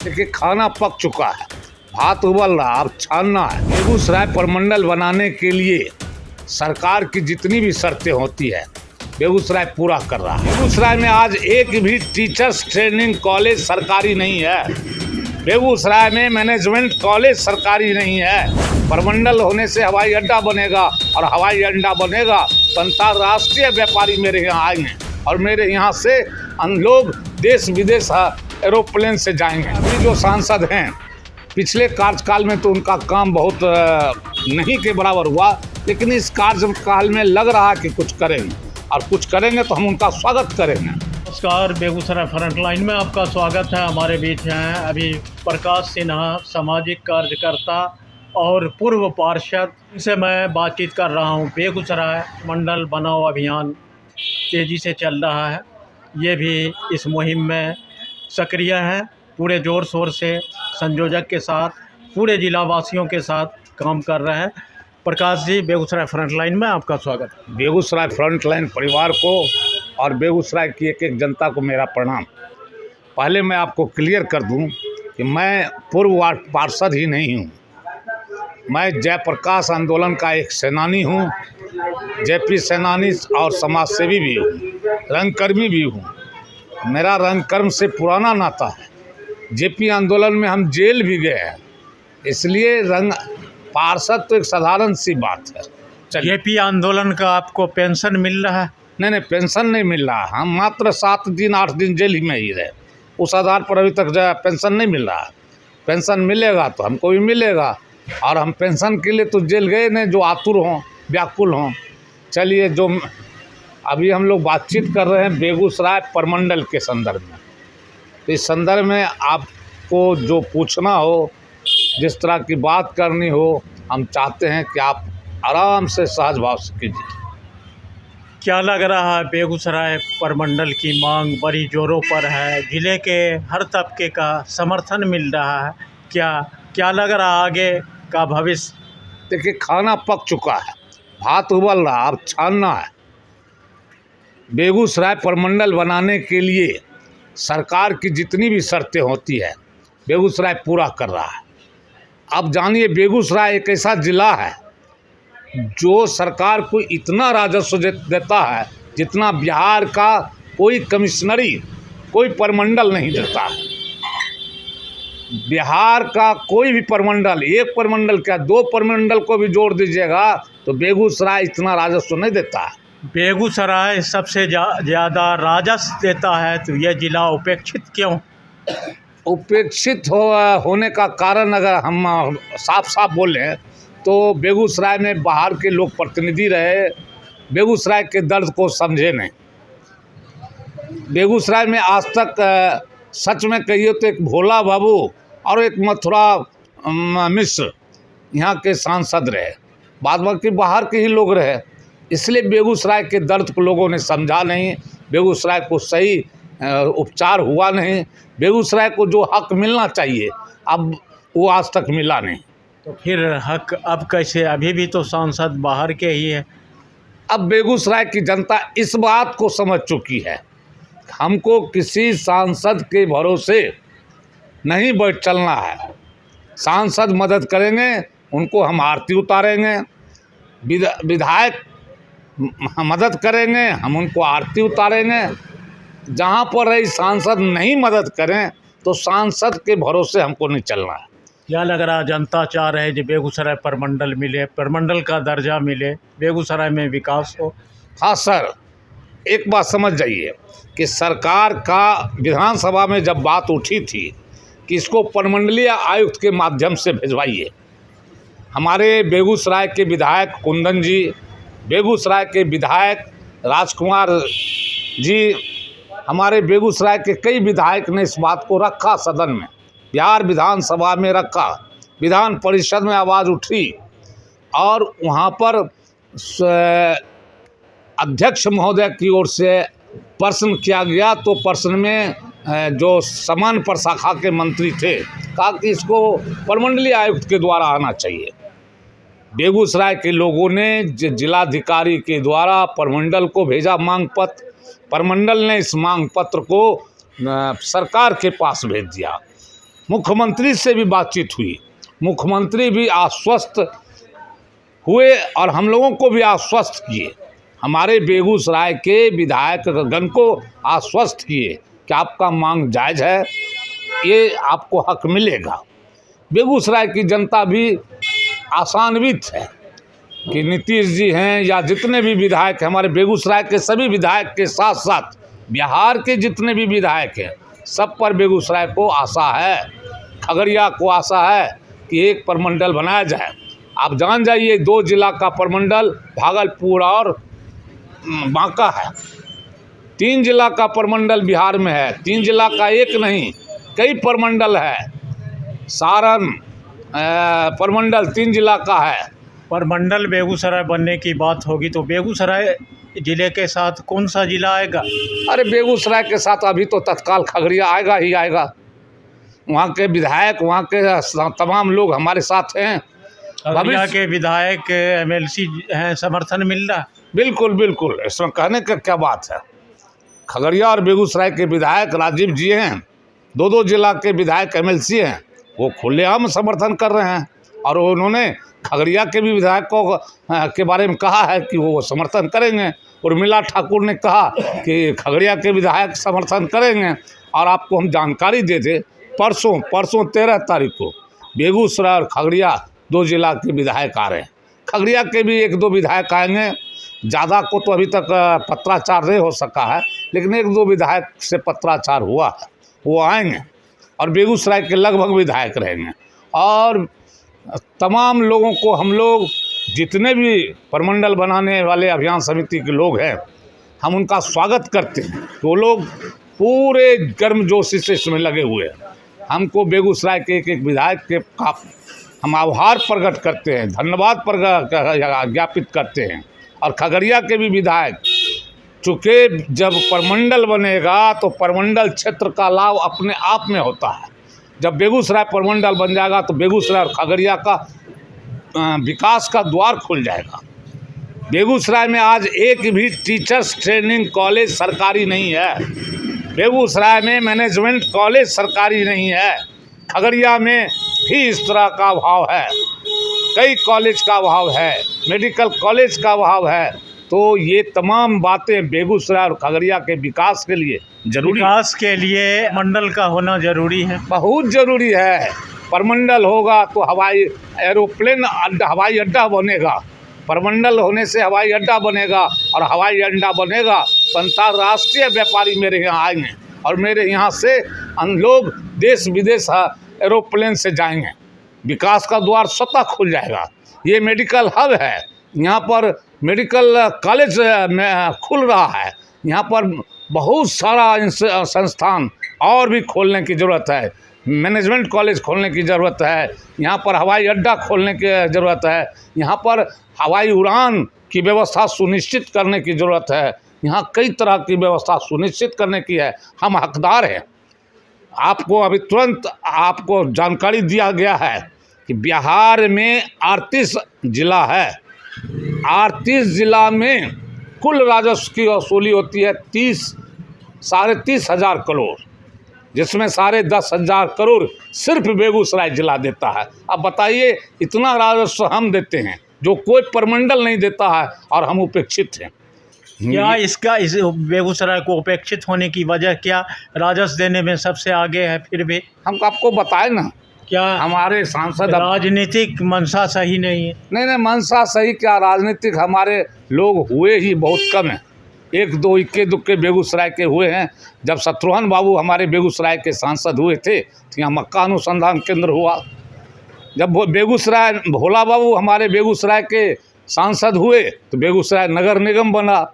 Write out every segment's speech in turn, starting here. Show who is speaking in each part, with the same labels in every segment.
Speaker 1: देखिए खाना पक चुका है, भात उबल रहा, अब छानना है। बेगूसराय प्रमंडल बनाने के लिए सरकार की जितनी भी शर्तें होती है बेगूसराय पूरा कर रहा है। बेगूसराय में आज एक भी टीचर्स ट्रेनिंग कॉलेज सरकारी नहीं है। बेगूसराय में मैनेजमेंट कॉलेज सरकारी नहीं है। प्रमंडल होने से हवाई अड्डा बनेगा और हवाई अड्डा बनेगा तो अंतर्राष्ट्रीय व्यापारी मेरे यहाँ आएंगे और मेरे यहाँ से लोग देश विदेश एरोप्लेन से जाएंगे। अभी जो सांसद हैं पिछले कार्यकाल में तो उनका काम बहुत नहीं के बराबर हुआ, लेकिन इस कार्यकाल में लग रहा कि कुछ करेंगे और कुछ करेंगे तो हम उनका स्वागत करेंगे।
Speaker 2: नमस्कार, बेगूसराय फ्रंटलाइन में आपका स्वागत है। हमारे बीच हैं अभी प्रकाश सिन्हा, सामाजिक कार्यकर्ता और पूर्व पार्षद, इनसे मैं बातचीत कर रहा हूं। बेगूसराय मंडल बनाओ अभियान तेज़ी से चल रहा है, ये भी इस मुहिम में सक्रिय हैं। पूरे ज़ोर शोर से संयोजक के साथ पूरे जिला वासियों के साथ काम कर रहे हैं। प्रकाश जी, बेगूसराय फ्रंटलाइन में आपका स्वागत है।
Speaker 1: बेगूसराय फ्रंटलाइन परिवार को और बेगूसराय की एक एक जनता को मेरा प्रणाम। पहले मैं आपको क्लियर कर दूं कि मैं पूर्व पार्षद ही नहीं हूं, मैं जयप्रकाश आंदोलन का एक सेनानी हूं, जेपी सेनानी और समाजसेवी भी हूं, रंगकर्मी भी हूं। मेरा रंगकर्म से पुराना नाता है। जेपी आंदोलन में हम जेल भी गए हैं, इसलिए पार्षद तो एक साधारण सी बात है।
Speaker 2: जेपी आंदोलन का आपको पेंशन मिल रहा है?
Speaker 1: नहीं, पेंशन नहीं मिल रहा। हम मात्र 7 दिन 8 दिन जेल ही में ही रहे, उस आधार पर अभी तक पेंशन नहीं मिल रहा। पेंशन मिलेगा तो हमको भी मिलेगा, और हम पेंशन के लिए तो जेल गए नहीं जो आतुर हों, व्याकुल हों। चलिए, जो अभी हम लोग बातचीत कर रहे हैं बेगूसराय प्रमंडल के संदर्भ में, तो इस संदर्भ में आपको जो पूछना हो, जिस तरह की बात करनी हो, हम चाहते हैं कि आप आराम से सहज भाव से कीजिए।
Speaker 2: क्या लग रहा है, बेगूसराय प्रमंडल की मांग बड़ी जोरों पर है, ज़िले के हर तबके का समर्थन मिल रहा है, क्या लग रहा है आगे का भविष्य?
Speaker 1: देखिए खाना पक चुका है, भात उबल रहा, अब छानना है। बेगूसराय प्रमंडल बनाने के लिए सरकार की जितनी भी शर्तें होती है बेगूसराय पूरा कर रहा है। अब जानिए, बेगूसराय एक ऐसा ज़िला है जो सरकार को इतना राजस्व देता है जितना बिहार का कोई कमिश्नरी, कोई प्रमंडल नहीं देता है। बिहार का कोई भी प्रमंडल, एक प्रमंडल क्या 2 प्रमंडल को भी जोड़ दीजिएगा तो बेगूसराय इतना राजस्व नहीं देता है।
Speaker 2: बेगूसराय सबसे ज़्यादा राजस्व देता है, तो यह ज़िला उपेक्षित क्यों?
Speaker 1: उपेक्षित होने का कारण अगर हम साफ साफ बोलें तो बेगूसराय में बाहर के लोग प्रतिनिधि रहे, बेगूसराय के दर्द को समझे नहीं। बेगूसराय में आज तक सच में कहिए तो एक भोला बाबू और एक मथुरा मिश्र यहाँ के सांसद रहे, बाद बाकी बाहर के ही लोग रहे। इसलिए बेगूसराय के दर्द को लोगों ने समझा नहीं, बेगूसराय को सही उपचार हुआ नहीं, बेगूसराय को जो हक मिलना चाहिए अब वो आज तक मिला नहीं।
Speaker 2: तो फिर हक अब कैसे? अभी भी तो सांसद बाहर के ही है।
Speaker 1: अब बेगूसराय की जनता इस बात को समझ चुकी है, हमको किसी सांसद के भरोसे नहीं बैठ चलना है। सांसद मदद करेंगे, उनको हम आरती उतारेंगे, विधायक मदद करेंगे, हम उनको आरती उतारेंगे। जहाँ पर रही सांसद नहीं मदद करें तो सांसद के भरोसे हमको नहीं चलना है।
Speaker 2: क्या लग रहा है, जनता चाह रहे हैं कि बेगूसराय प्रमंडल मिले, प्रमंडल का दर्जा मिले, बेगूसराय में विकास हो?
Speaker 1: हाँ सर, एक बात समझ जाइए कि सरकार का विधानसभा में जब बात उठी थी कि इसको प्रमंडलीय आयुक्त के माध्यम से भिजवाइए, हमारे बेगूसराय के विधायक कुंदन जी, बेगूसराय के विधायक राजकुमार जी, हमारे बेगूसराय के कई विधायक ने इस बात को रखा, सदन में, बिहार विधानसभा में रखा, विधान परिषद में आवाज़ उठी और वहाँ पर अध्यक्ष महोदय की ओर से प्रश्न किया गया। तो प्रश्न में जो समान प्रशाखा के मंत्री थे कहा कि इसको प्रमंडलीय आयुक्त के द्वारा आना चाहिए। बेगूसराय के लोगों ने जिलाधिकारी के द्वारा प्रमंडल को भेजा मांग पत्र, प्रमंडल ने इस मांग पत्र को सरकार के पास भेज दिया मुख्यमंत्री से भी बातचीत हुई, मुख्यमंत्री भी आश्वस्त हुए और हम लोगों को भी आश्वस्त किए, हमारे बेगूसराय के विधायकगण को आश्वस्त किए कि आपका मांग जायज़ है, ये आपको हक मिलेगा। बेगूसराय की जनता भी आशान्वित है कि नीतीश जी हैं या जितने भी विधायक हैं, हमारे बेगूसराय के सभी विधायक के साथ साथ बिहार के जितने भी विधायक हैं, सब पर बेगूसराय को आशा है, खगड़िया को आशा है कि एक प्रमंडल बनाया जाए। आप जान जाइए 2 जिला का प्रमंडल भागलपुर और बांका है, 3 जिला का प्रमंडल बिहार में है, 3 जिला का एक नहीं कई प्रमंडल है, सारण प्रमंडल 3 जिला का है।
Speaker 2: प्रमंडल बेगूसराय बनने की बात होगी तो बेगूसराय जिले के साथ कौन सा जिला आएगा?
Speaker 1: अरे बेगूसराय के साथ अभी तो तत्काल खगड़िया आएगा ही आएगा। वहाँ के विधायक, वहाँ के तमाम लोग हमारे साथ हैं।
Speaker 2: खगड़िया के विधायक MLC हैं, समर्थन मिल रहा?
Speaker 1: बिल्कुल बिल्कुल, इसमें कहने का क्या बात है। खगड़िया और बेगूसराय के विधायक राजीव जी हैं, 2 जिला के विधायक MLC हैं, वो खुलेआम समर्थन कर रहे हैं और उन्होंने खगड़िया के भी विधायकों के बारे में कहा है कि वो समर्थन करेंगे। उर्मिला ठाकुर ने कहा कि खगड़िया के विधायक समर्थन करेंगे। और आपको हम जानकारी दे दें, परसों 13 तारीख को बेगूसराय और खगड़िया 2 जिला के विधायक आ रहे हैं। खगड़िया के भी 1-2 विधायक आएंगे, ज़्यादा को तो अभी तक पत्राचार नहीं हो सका है, लेकिन 1-2 विधायक से पत्राचार हुआ है, वो आएंगे और बेगूसराय के लगभग विधायक रहेंगे। और तमाम लोगों को हम लोग जितने भी प्रमंडल बनाने वाले अभियान समिति के लोग हैं, हम उनका स्वागत करते हैं। वो लोग पूरे गर्मजोशी से इसमें लगे हुए हैं। हमको बेगूसराय के एक विधायक के हम आभार प्रकट करते हैं, धन्यवाद ज्ञापित करते हैं। और खगड़िया के भी विधायक, चूँकि जब प्रमंडल बनेगा तो प्रमंडल क्षेत्र का लाभ अपने आप में होता है। जब बेगूसराय प्रमंडल बन जाएगा तो बेगूसराय और खगड़िया का विकास का द्वार खुल जाएगा। बेगूसराय में आज एक भी टीचर्स ट्रेनिंग कॉलेज सरकारी नहीं है, बेगूसराय में मैनेजमेंट कॉलेज सरकारी नहीं है, खगड़िया में भी इस तरह का अभाव है, कई कॉलेज का अभाव है, मेडिकल कॉलेज का अभाव है। तो ये तमाम बातें बेगूसराय और खगड़िया के विकास के लिए जरूरी,
Speaker 2: विकास के लिए मंडल का होना जरूरी है,
Speaker 1: बहुत ज़रूरी है। प्रमंडल होगा तो एरोप्लेन हवाई अड्डा बनेगा, प्रमंडल होने से हवाई अड्डा बनेगा और हवाई अड्डा बनेगा तो अंतर्राष्ट्रीय व्यापारी मेरे यहाँ आएंगे और मेरे यहाँ से लोग देश विदेश एरोप्लेन से जाएंगे। विकास का द्वार स्वतः खुल जाएगा। ये मेडिकल हब है, यहाँ पर मेडिकल कॉलेज खुल रहा है, यहाँ पर बहुत सारा संस्थान और भी खोलने की ज़रूरत है, मैनेजमेंट कॉलेज खोलने की ज़रूरत है, यहाँ पर हवाई अड्डा खोलने की ज़रूरत है, यहाँ पर हवाई उड़ान की व्यवस्था सुनिश्चित करने की ज़रूरत है, यहाँ कई तरह की व्यवस्था सुनिश्चित करने की है। हम हकदार हैं। आपको अभी तुरंत आपको जानकारी दिया गया है कि बिहार में 38 जिला है, 38 जिला में कुल राजस्व की वसूली होती है 30-साढ़े 30 हज़ार करोड़, जिसमें 10.5 करोड़ सिर्फ बेगूसराय जिला देता है। अब बताइए, इतना राजस्व हम देते हैं जो कोई प्रमंडल नहीं देता है और हम उपेक्षित हैं।
Speaker 2: क्या इस बेगूसराय को उपेक्षित होने की वजह क्या? राजस्व देने में सबसे आगे है, फिर भी
Speaker 1: हम आपको बताए ना,
Speaker 2: क्या
Speaker 1: हमारे सांसद
Speaker 2: राजनीतिक मंशा सही नहीं है?
Speaker 1: नहीं, मंशा सही क्या, राजनीतिक हमारे लोग हुए ही बहुत कम हैं। 1-2 इक्के दुक्के बेगूसराय के हुए हैं। जब शत्रुघ्न बाबू हमारे बेगूसराय के सांसद हुए थे तो यहाँ मक्का अनुसंधान केंद्र हुआ। जब बेगूसराय भोला बाबू हमारे बेगूसराय के सांसद हुए तो बेगूसराय नगर निगम बना।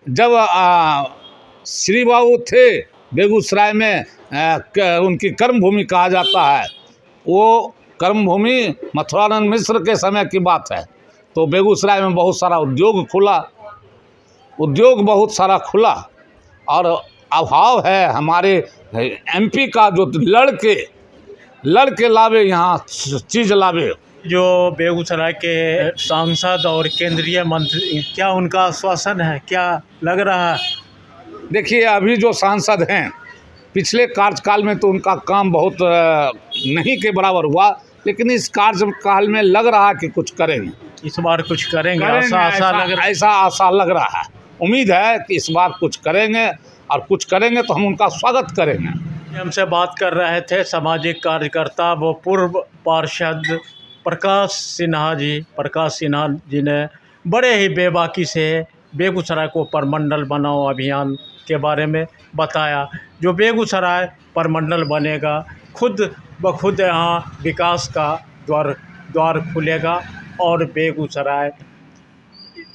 Speaker 1: जब श्री बाबू थे बेगूसराय में, उनकी कर्मभूमि कहा जाता है, वो कर्मभूमि मथुरानंद मिश्र के समय की बात है, तो बेगूसराय में बहुत सारा उद्योग बहुत सारा खुला। और अभाव है हमारे MP का, जो लड़के लावे यहाँ चीज़ लावे।
Speaker 2: जो बेगूसराय के सांसद और केंद्रीय मंत्री, क्या उनका आश्वासन है, क्या लग रहा है?
Speaker 1: देखिए, अभी जो सांसद हैं पिछले कार्यकाल में तो उनका काम बहुत नहीं के बराबर हुआ, लेकिन इस कार्यकाल में लग रहा है कि कुछ करेंगे।
Speaker 2: इस बार कुछ करेंगे, ऐसा
Speaker 1: आशा लग रहा है। उम्मीद है कि इस बार कुछ करेंगे, और कुछ करेंगे तो हम उनका स्वागत करेंगे।
Speaker 2: हमसे बात कर रहे थे सामाजिक कार्यकर्ता वो पूर्व पार्षद प्रकाश सिन्हा जी ने बड़े ही बेबाकी से बेगूसराय को परमंडल बनाओ अभियान के बारे में बताया। जो बेगूसराय परमंडल बनेगा, खुद ब खुद यहाँ विकास का द्वार खुलेगा और बेगूसराय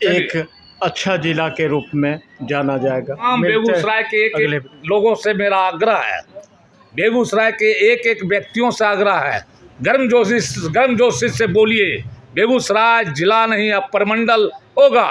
Speaker 2: एक अच्छा जिला के रूप में जाना जाएगा।
Speaker 1: बेगूसराय के एक लोगों से मेरा आग्रह है, बेगूसराय के एक व्यक्तियों से आग्रह है, गर्मजोशी से बोलिए, बेगूसराय जिला नहीं अब परमंडल होगा।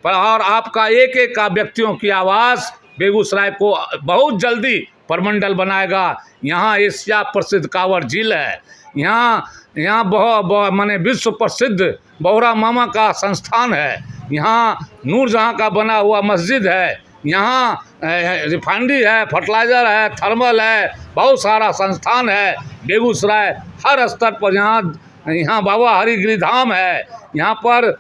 Speaker 1: और आपका एक का व्यक्तियों की आवाज़ बेगूसराय को बहुत जल्दी परमंडल बनाएगा। यहाँ एशिया प्रसिद्ध कांवड़ झील है, यहाँ बहुत माने विश्व प्रसिद्ध बौरा मामा का संस्थान है, यहाँ नूरजहाँ का बना हुआ मस्जिद है, यहाँ रिफाइनरी है, फर्टिलाइज़र है, थर्मल है, बहुत सारा संस्थान है। बेगूसराय हर स्तर पर यहाँ बाबा हरिगिरी धाम है, यहाँ पर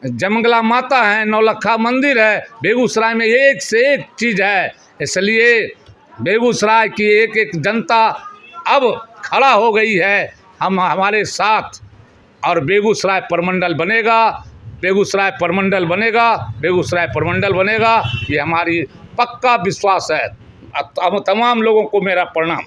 Speaker 1: जमंगला माता है, नौलखा मंदिर है। बेगूसराय में एक से एक चीज़ है, इसलिए बेगूसराय की एक जनता अब खड़ा हो गई है हमारे साथ, और बेगूसराय परमंडल बनेगा, बेगूसराय परमंडल बनेगा, बेगूसराय परमंडल बनेगा। ये हमारी पक्का विश्वास है। तमाम लोगों को मेरा प्रणाम।